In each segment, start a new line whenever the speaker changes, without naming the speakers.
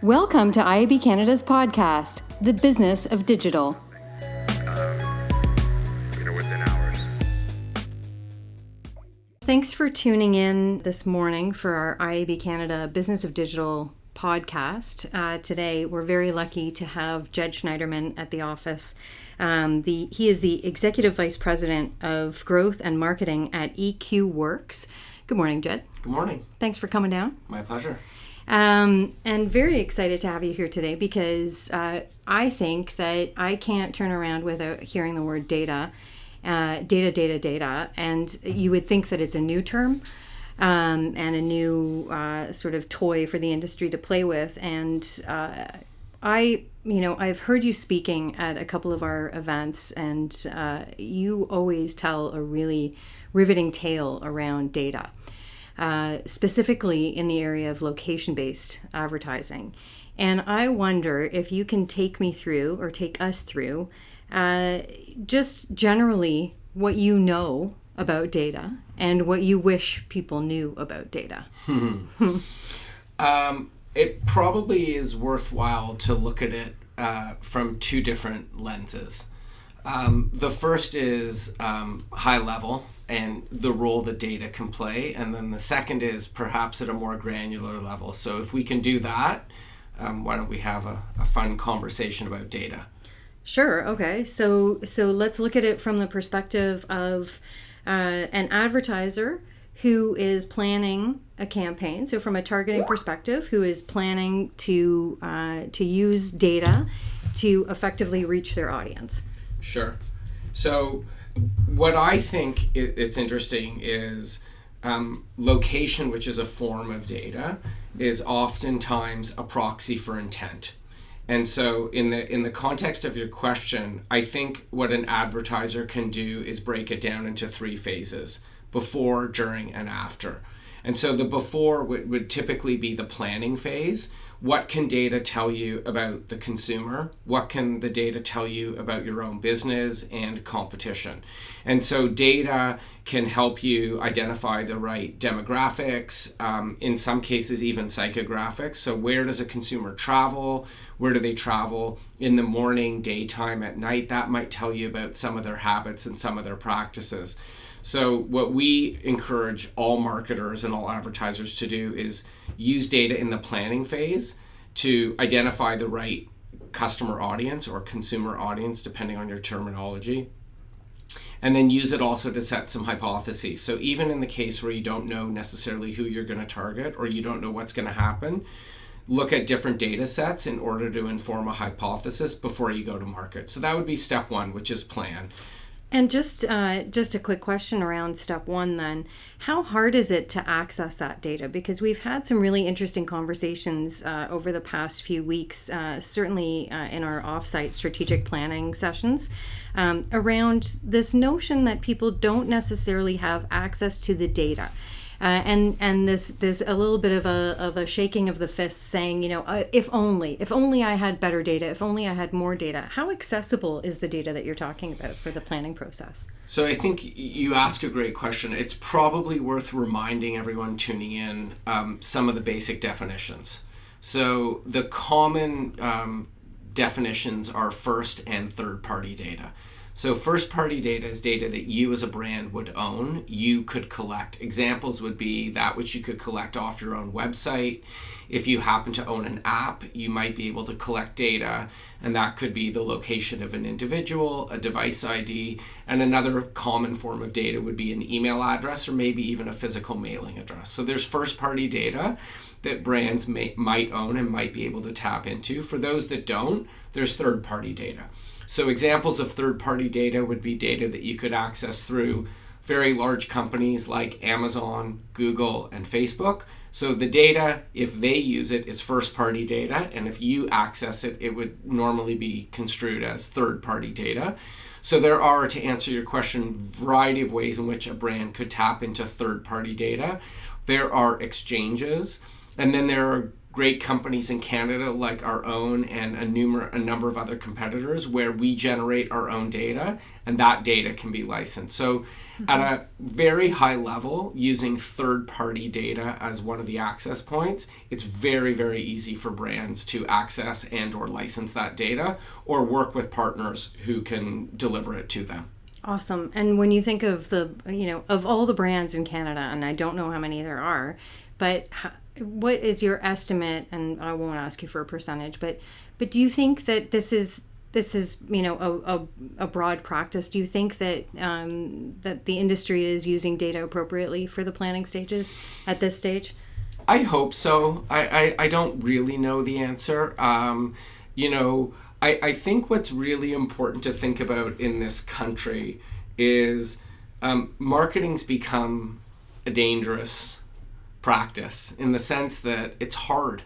Welcome to IAB Canada's podcast, The Business of Digital.
Within hours.
Thanks for tuning in this morning for our IAB Canada Business of Digital podcast. Today, we're very lucky to have Jed Schneiderman at the office. He is the Executive Vice President of Growth and Marketing at EQ Works. Good morning, Jed.
Good morning.
Thanks for coming down.
My pleasure.
And very excited to have you here today because I think that I can't turn around without hearing the word data. Data. And you would think that it's a new term and a new sort of toy for the industry to play with. And I've heard you speaking at a couple of our events, and you always tell a really riveting tale around data. Specifically in the area of location-based advertising. And I wonder if you can take me through, or take us through, just generally what you know about data and what you wish people knew about data.
It probably is worthwhile to look at it from two different lenses. The first is high level, and the role that data can play. And then the second is perhaps at a more granular level. So if we can do that, why don't we have a fun conversation about data?
Sure, okay. So let's look at it from the perspective of an advertiser who is planning a campaign. So from a targeting perspective, who is planning to use data to effectively reach their audience.
Sure. So what I think it's interesting is location, which is a form of data, is oftentimes a proxy for intent. And so in the context of your question, I think what an advertiser can do is break it down into three phases: before, during, and after. And so the before would typically be the planning phase. What can data tell you about the consumer? What can the data tell you about your own business and competition? And so data can help you identify the right demographics, in some cases even psychographics. So where does a consumer travel? Where do they travel in the morning, daytime, at night? That might tell you about some of their habits and some of their practices. So what we encourage all marketers and all advertisers to do is use data in the planning phase to identify the right customer audience or consumer audience, depending on your terminology, and then use it also to set some hypotheses. So even in the case where you don't know necessarily who you're going to target or you don't know what's going to happen, look at different data sets in order to inform a hypothesis before you go to market. So that would be step one, which is plan.
And just a quick question around step one then. How hard is it to access that data? Because we've had some really interesting conversations over the past few weeks, certainly in our offsite strategic planning sessions, around this notion that people don't necessarily have access to the data. And there's a little bit of a shaking of the fist saying, if only I had better data, if only I had more data. How accessible is the data that you're talking about for the planning process?
So I think you ask a great question. It's probably worth reminding everyone tuning in some of the basic definitions. So the common definitions are first and third party data. So first party data is data that you as a brand would own, you could collect. Examples would be that which you could collect off your own website. If you happen to own an app, you might be able to collect data, and that could be the location of an individual, a device ID, and another common form of data would be an email address or maybe even a physical mailing address. So there's first party data that brands might own and might be able to tap into. For those that don't, there's third party data. So examples of third-party data would be data that you could access through very large companies like Amazon, Google, and Facebook. So the data, if they use it, is first-party data, and if you access it, it would normally be construed as third-party data. So there are, to answer your question, a variety of ways in which a brand could tap into third-party data. There are exchanges, and then there are great companies in Canada like our own and a number of other competitors where we generate our own data, and that data can be licensed. So at a very high level, using third-party data as one of the access points, it's very, very easy for brands to access and or license that data or work with partners who can deliver it to them.
Awesome. And when you think of of all the brands in Canada, and I don't know how many there are, but what is your estimate? And I won't ask you for a percentage, but do you think that this is a broad practice? Do you think that that the industry is using data appropriately for the planning stages at this stage?
I hope so. I don't really know the answer. I think what's really important to think about in this country is marketing's become a dangerous practice in the sense that it's hard.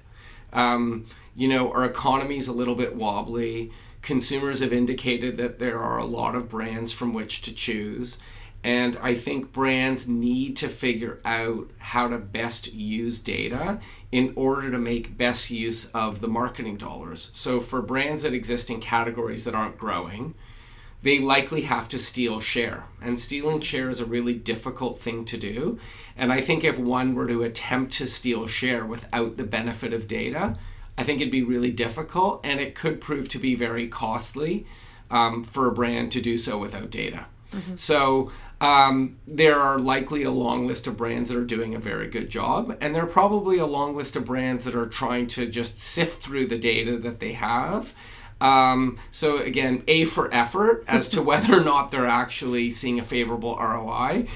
Our economy's a little bit wobbly. Consumers have indicated that there are a lot of brands from which to choose. And I think brands need to figure out how to best use data in order to make best use of the marketing dollars. So for brands that exist in categories that aren't growing, they likely have to steal share. And stealing share is a really difficult thing to do. And I think if one were to attempt to steal share without the benefit of data, I think it'd be really difficult, and it could prove to be very costly for a brand to do so without data. Mm-hmm. So there are likely a long list of brands that are doing a very good job, and there are probably a long list of brands that are trying to just sift through the data that they have. So again, A for effort as to whether or not they're actually seeing a favorable ROI.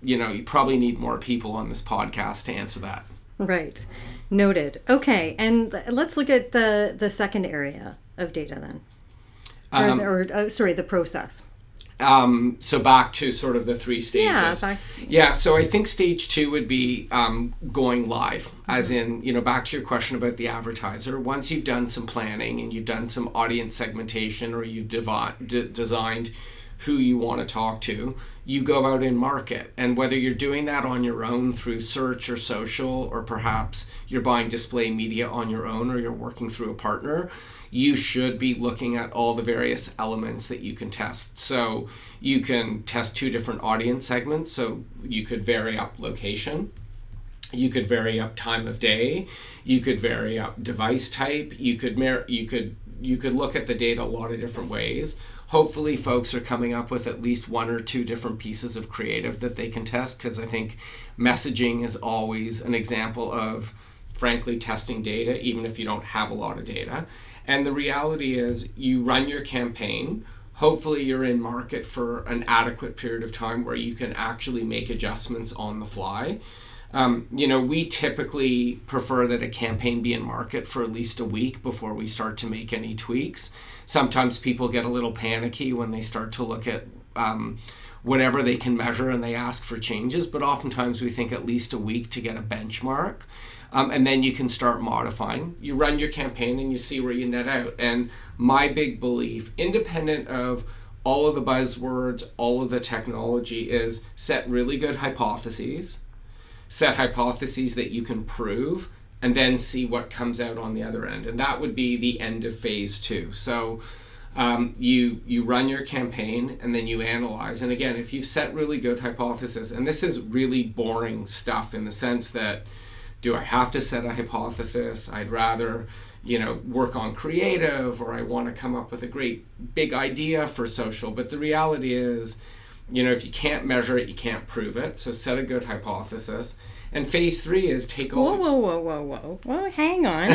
You probably need more people on this podcast to answer that. Right.
Noted. Okay, and let's look at the second area of data then. The process.
So back to sort of the three stages. So I think stage 2 would be going live, as in, back to your question about the advertiser. Once you've done some planning and you've done some audience segmentation, or you've designed who you want to talk to, you go out and market. And whether you're doing that on your own through search or social, or perhaps you're buying display media on your own, or you're working through a partner, you should be looking at all the various elements that you can test. So you can test 2 different audience segments. So you could vary up location, you could vary up time of day, you could vary up device type, you could look at the data a lot of different ways. Hopefully folks are coming up with at least 1 or 2 different pieces of creative that they can test, because I think messaging is always an example of, frankly, testing data, even if you don't have a lot of data. And the reality is, you run your campaign. Hopefully you're in market for an adequate period of time where you can actually make adjustments on the fly. We typically prefer that a campaign be in market for at least a week before we start to make any tweaks. Sometimes people get a little panicky when they start to look at whatever they can measure and they ask for changes, but oftentimes we think at least a week to get a benchmark. And then you can start modifying. You run your campaign and you see where you net out. And my big belief, independent of all of the buzzwords, all of the technology, is set really good hypotheses, set hypotheses that you can prove, and then see what comes out on the other end. And that would be the end of phase 2. So you run your campaign and then you analyze. And again, if you've set really good hypothesis, and this is really boring stuff in the sense that, do I have to set a hypothesis? I'd rather, work on creative, or I want to come up with a great big idea for social. But the reality is, if you can't measure it, you can't prove it. So set a good hypothesis. And phase 3 is take all...
Whoa. Well, hang on.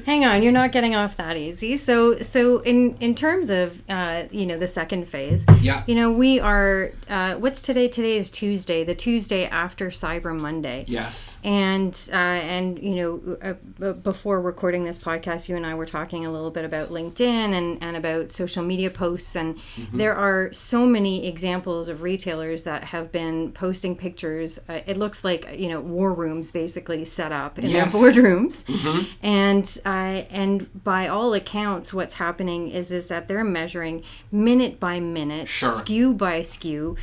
Hang on. You're not getting off that easy. So in terms of, the second phase, we are, what's today? Today is Tuesday, the Tuesday after Cyber Monday.
Yes.
And before recording this podcast, you and I were talking a little bit about LinkedIn and about social media posts. And there are so many examples of retailers that have been posting pictures. It looks like, war rooms basically set up in their boardrooms. And by all accounts, what's happening is that they're measuring minute by minute, SKU by SKU,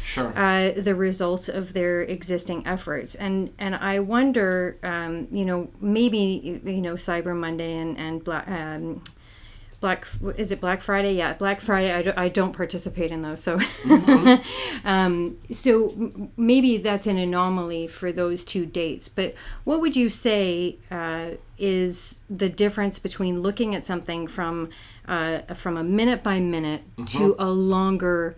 the results of their existing efforts. And I wonder, maybe, Cyber Monday and Black Friday? Yeah, Black Friday. I don't participate in those, so so maybe that's an anomaly for those two dates. But what would you say is the difference between looking at something from a minute by minute to a longer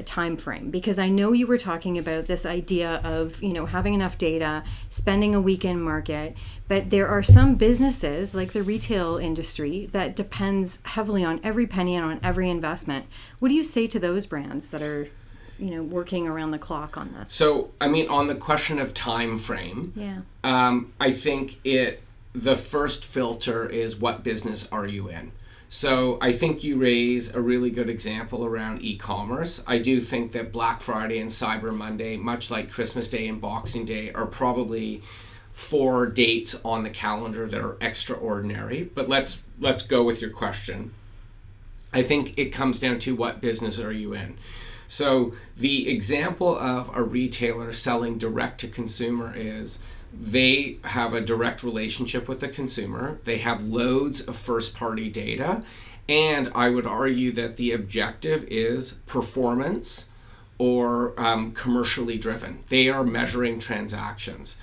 time frame? Because I know you were talking about this idea of having enough data, spending a week in market, but there are some businesses like the retail industry that depends heavily on every penny and on every investment. What do you say to those brands that are working around the clock on this?
So on the question of time frame, I think the first filter is what business are you in. So I think you raise a really good example around e-commerce. I do think that Black Friday and Cyber Monday, much like Christmas Day and Boxing Day, are probably 4 dates on the calendar that are extraordinary. But let's go with your question. I think it comes down to what business are you in. So the example of a retailer selling direct to consumer is they have a direct relationship with the consumer. They have loads of first-party data. And I would argue that the objective is performance or commercially driven. They are measuring transactions.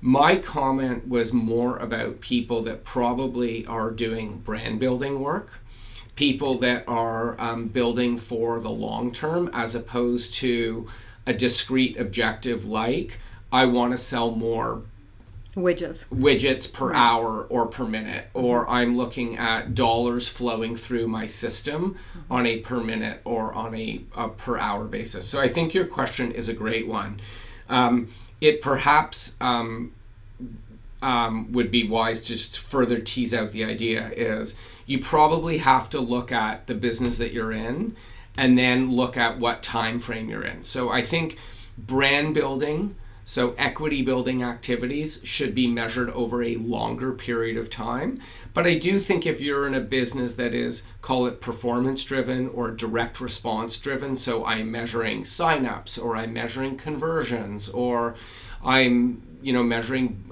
My comment was more about people that probably are doing brand building work, people that are building for the long term, as opposed to a discrete objective like, I want to sell more widgets per hour or per minute, or I'm looking at dollars flowing through my system on a per minute or on a per hour basis. So I think your question is a great one. It perhaps would be wise just to further tease out the idea is you probably have to look at the business that you're in and then look at what time frame you're in. So I think brand building, so equity building activities should be measured over a longer period of time. But I do think if you're in a business that is, call it performance driven or direct response driven, so I'm measuring signups or I'm measuring conversions or I'm measuring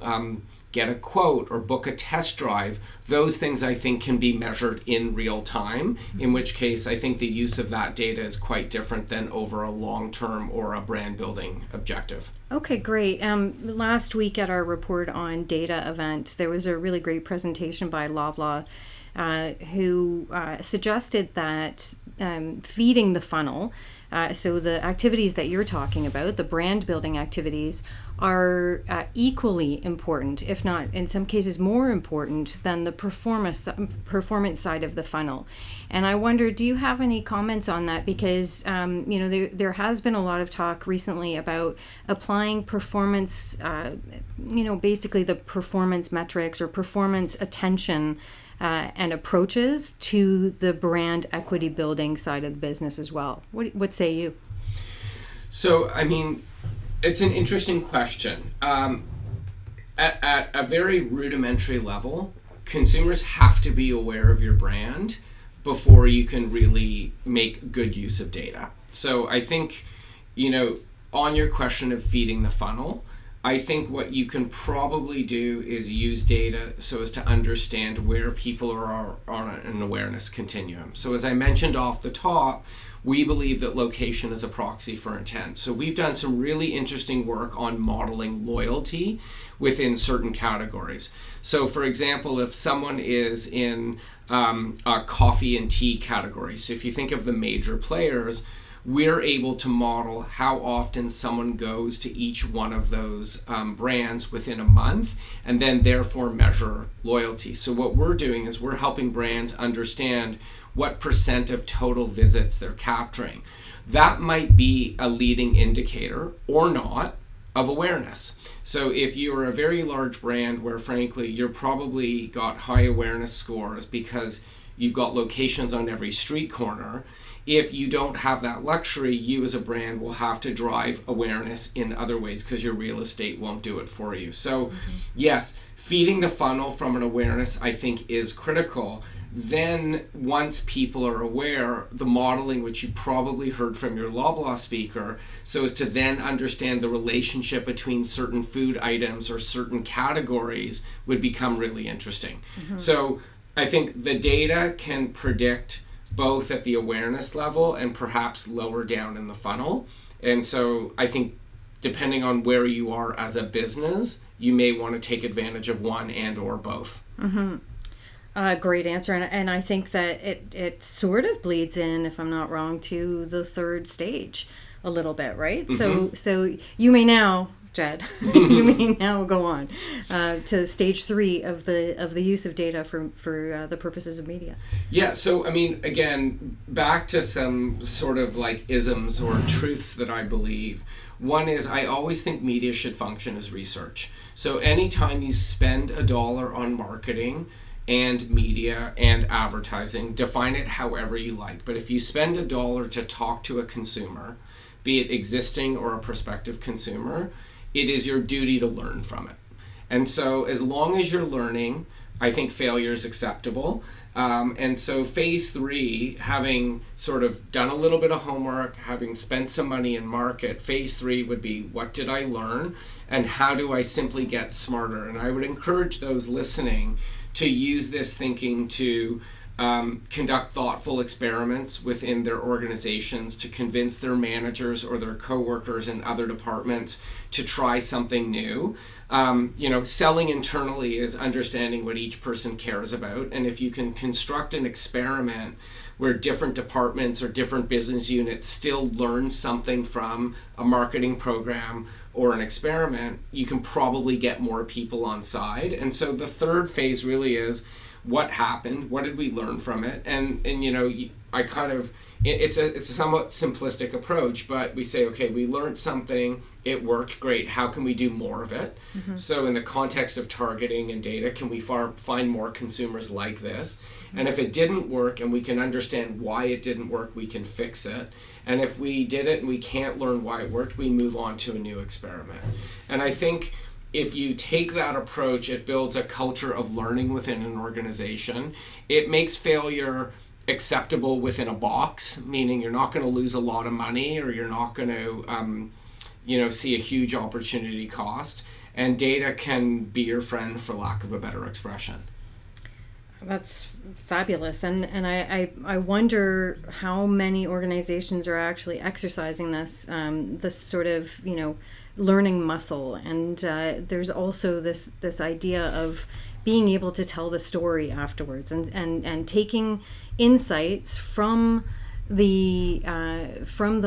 get a quote or book a test drive, those things I think can be measured in real time, in which case I think the use of that data is quite different than over a long-term or a brand building objective.
Okay, great. Last week at our Report on Data event, there was a really great presentation by Loblaw who suggested that feeding the funnel, so the activities that you're talking about, the brand building activities, are equally important, if not in some cases more important than the performance side of the funnel. And I wonder, do you have any comments on that? Because there has been a lot of talk recently about applying performance, basically the performance metrics or performance attention and approaches to the brand equity building side of the business as well. What say you?
So, it's an interesting question. At a very rudimentary level, consumers have to be aware of your brand before you can really make good use of data. So I think, on your question of feeding the funnel, I think what you can probably do is use data so as to understand where people are on an awareness continuum. So as I mentioned off the top, we believe that location is a proxy for intent. So we've done some really interesting work on modeling loyalty within certain categories. So for example, if someone is in a coffee and tea category, so if you think of the major players, we're able to model how often someone goes to each one of those brands within a month, and then therefore measure loyalty. So what we're doing is we're helping brands understand what percent of total visits they're capturing. That might be a leading indicator or not of awareness. So if you're a very large brand where frankly you're probably got high awareness scores because you've got locations on every street corner, if you don't have that luxury, you as a brand will have to drive awareness in other ways because your real estate won't do it for you. So yes, feeding the funnel from an awareness I think is critical. Then once people are aware, the modeling, which you probably heard from your Loblaw speaker, so as to then understand the relationship between certain food items or certain categories would become really interesting. So I think the data can predict both at the awareness level and perhaps lower down in the funnel. And so I think depending on where you are as a business, you may want to take advantage of one and or both.
Great answer. And I think that it sort of bleeds in, if I'm not wrong, to the third stage a little bit, right? So you may now, Jed, you may now go on to stage 3 of the use of data for the purposes of media.
Yeah, so I mean, again, back to some sort of like isms or truths that I believe. One is I always think media should function as research. So anytime you spend $1 on marketing and media and advertising, define it however you like. But if you spend $1 to talk to a consumer, be it existing or a prospective consumer, it is your duty to learn from it. And so as long as you're learning, I think failure is acceptable. And so phase 3, having sort of done a little bit of homework, having spent some money in market, phase 3 would be, what did I learn and how do I simply get smarter? And I would encourage those listening to use this thinking to conduct thoughtful experiments within their organizations to convince their managers or their coworkers in other departments to try something new. Selling internally is understanding what each person cares about. And if you can construct an experiment where different departments or different business units still learn something from a marketing program or an experiment, you can probably get more people on side. And so the third phase really is, what happened? What did we learn from it? And I kind of, it's a somewhat simplistic approach, but we say, okay, we learned something, it worked, great. How can we do more of it? So in the context of targeting and data, can we find more consumers like this? And if it didn't work and we can understand why it didn't work, we can fix it. And if we did it and we can't learn why it worked, we move on to a new experiment. And I think if you take that approach, it builds a culture of learning within an organization. It makes failure acceptable within a box, meaning you're not going to lose a lot of money or you're not going to see a huge opportunity cost. And data can be your friend, for lack of a better expression.
That's fabulous. And I wonder how many organizations are actually exercising this sort of, learning muscle. And there's also this idea of being able to tell the story afterwards and taking insights from the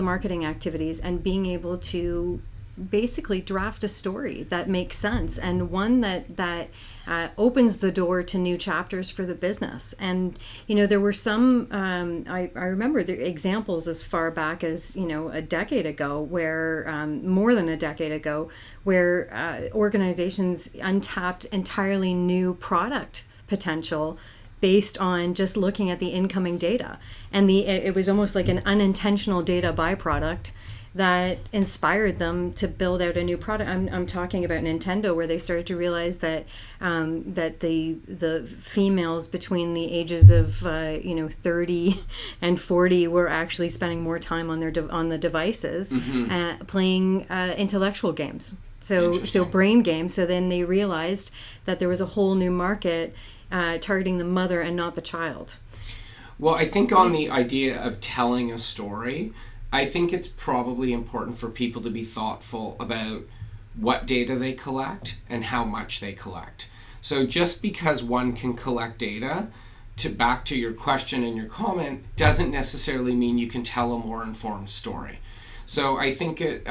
marketing activities and being able to basically draft a story that makes sense and one that opens the door to new chapters for the business. And there were some I remember the examples as far back as a decade ago, where more than a decade ago, where organizations untapped entirely new product potential based on just looking at the incoming data, and it was almost like an unintentional data byproduct that inspired them to build out a new product. I'm talking about Nintendo, where they started to realize that the females between the ages of 30 and 40 were actually spending more time on the devices, playing intellectual games. So brain games. So then they realized that there was a whole new market targeting the mother and not the child.
Well, I think on the idea of telling a story, I think it's probably important for people to be thoughtful about what data they collect and how much they collect. So just because one can collect data, back to your question and your comment, doesn't necessarily mean you can tell a more informed story. So I think it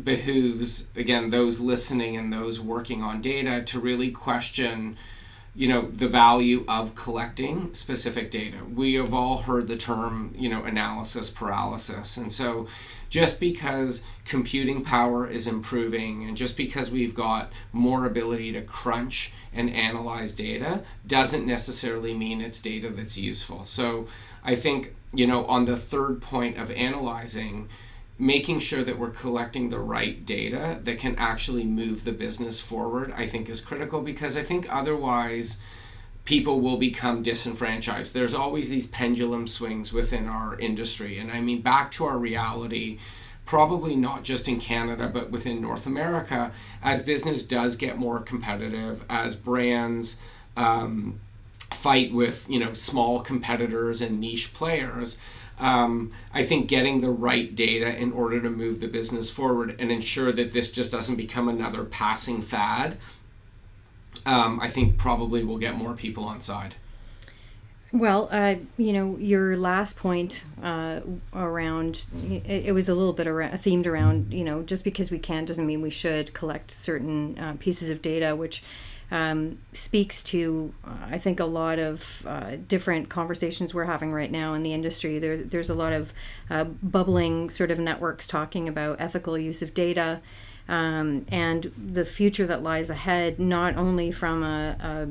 behooves, again, those listening and those working on data to really question, the value of collecting specific data. We have all heard the term, analysis paralysis. And so just because computing power is improving and just because we've got more ability to crunch and analyze data doesn't necessarily mean it's data that's useful. So I think, on the third point of analyzing, making sure that we're collecting the right data that can actually move the business forward, I think is critical, because I think otherwise people will become disenfranchised. There's always these pendulum swings within our industry. And I mean, back to our reality, probably not just in Canada, but within North America, as business does get more competitive, as brands fight with, small competitors and niche players, I think getting the right data in order to move the business forward and ensure that this just doesn't become another passing fad, I think probably will get more people on side.
Well, your last point around, it was a little bit themed around, just because we can doesn't mean we should collect certain pieces of data, which speaks to, I think, a lot of different conversations we're having right now in the industry. There's a lot of bubbling sort of networks talking about ethical use of data, and the future that lies ahead, not only from a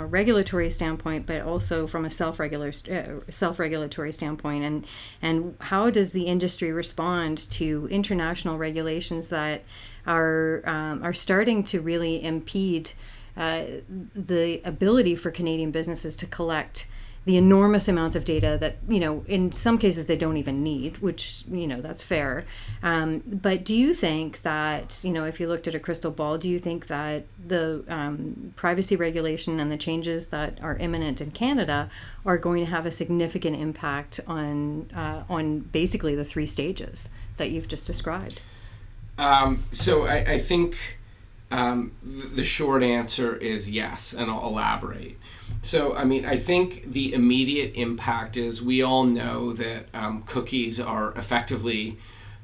regulatory standpoint, but also from a self-regulatory standpoint. And how does the industry respond to international regulations that are starting to really impede the ability for Canadian businesses to collect the enormous amounts of data that, in some cases they don't even need, which, that's fair. But do you think that, if you looked at a crystal ball, do you think that the privacy regulation and the changes that are imminent in Canada are going to have a significant impact on basically the three stages that you've just described?
So I think the short answer is yes, and I'll elaborate. So, I think the immediate impact is we all know that cookies are effectively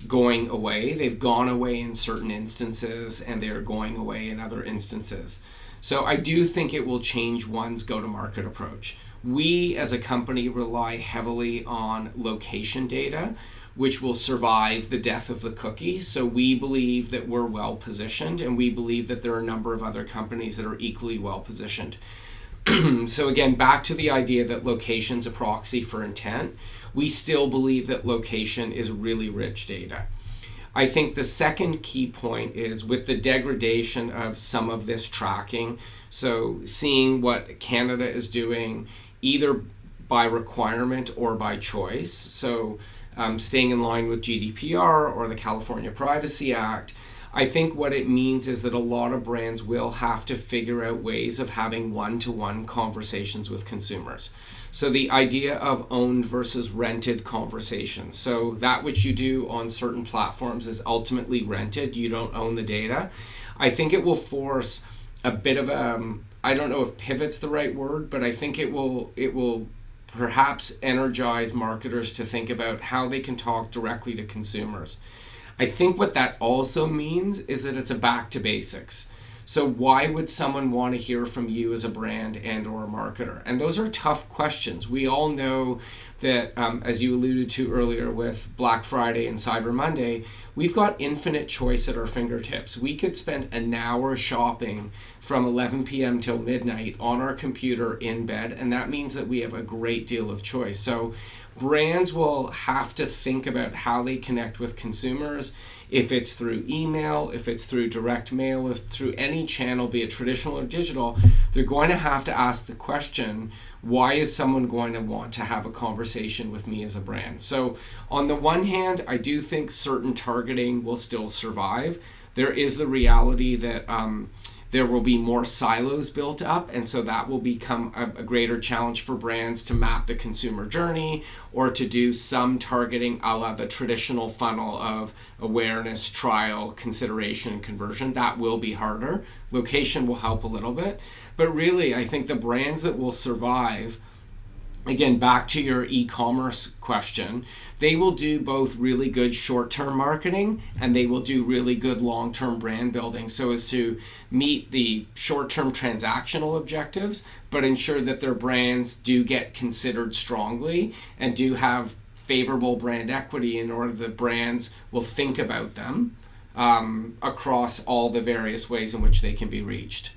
going away. They've gone away in certain instances, and they're going away in other instances. So I do think it will change one's go-to-market approach. We, as a company, rely heavily on location data, which will survive the death of the cookie. So we believe that we're well positioned, and we believe that there are a number of other companies that are equally well positioned. So again, back to the idea that location's a proxy for intent, we still believe that location is really rich data. I think the second key point is with the degradation of some of this tracking, so seeing what Canada is doing either by requirement or by choice, so staying in line with GDPR or the California Privacy Act, I think what it means is that a lot of brands will have to figure out ways of having one-to-one conversations with consumers. So the idea of owned versus rented conversations. So that which you do on certain platforms is ultimately rented. You don't own the data. I think it will force a bit of I don't know if pivot's the right word, but I think it will perhaps energize marketers to think about how they can talk directly to consumers. I think what that also means is that it's a back to basics. So why would someone want to hear from you as a brand and or a marketer? And those are tough questions. We all know that, as you alluded to earlier with Black Friday and Cyber Monday, we've got infinite choice at our fingertips. We could spend an hour shopping from 11 p.m. till midnight on our computer in bed, and that means that we have a great deal of choice. So brands will have to think about how they connect with consumers, if it's through email, if it's through direct mail, if through any channel, be it traditional or digital. They're going to have to ask the question, why is someone going to want to have a conversation with me as a brand? So on the one hand, I do think certain targeting will still survive. There is the reality that there will be more silos built up, and so that will become a greater challenge for brands to map the consumer journey or to do some targeting a la the traditional funnel of awareness, trial, consideration, and conversion. That will be harder. Location will help a little bit, but really I think the brands that will survive, again, back to your e-commerce question, they will do both really good short-term marketing and they will do really good long-term brand building so as to meet the short-term transactional objectives, but ensure that their brands do get considered strongly and do have favorable brand equity in order that brands will think about them across all the various ways in which they can be reached.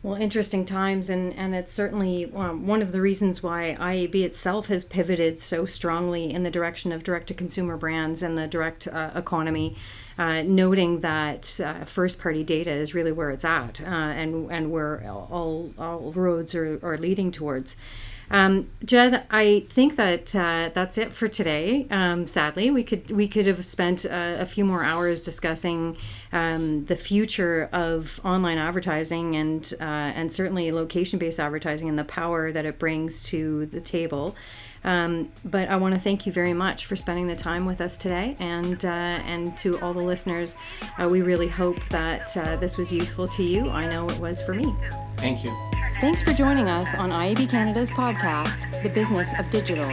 Well, interesting times, and it's certainly one of the reasons why IAB itself has pivoted so strongly in the direction of direct-to-consumer brands and the direct economy, noting that first-party data is really where it's at, and where all roads are leading towards. Jed, I think that that's it for today. Sadly, we could have spent a few more hours discussing the future of online advertising and certainly location-based advertising and the power that it brings to the table. But I want to thank you very much for spending the time with us today, and to all the listeners, we really hope that this was useful to you. I know it was for me.
Thank you.
Thanks for joining us on IAB Canada's podcast, The Business of Digital.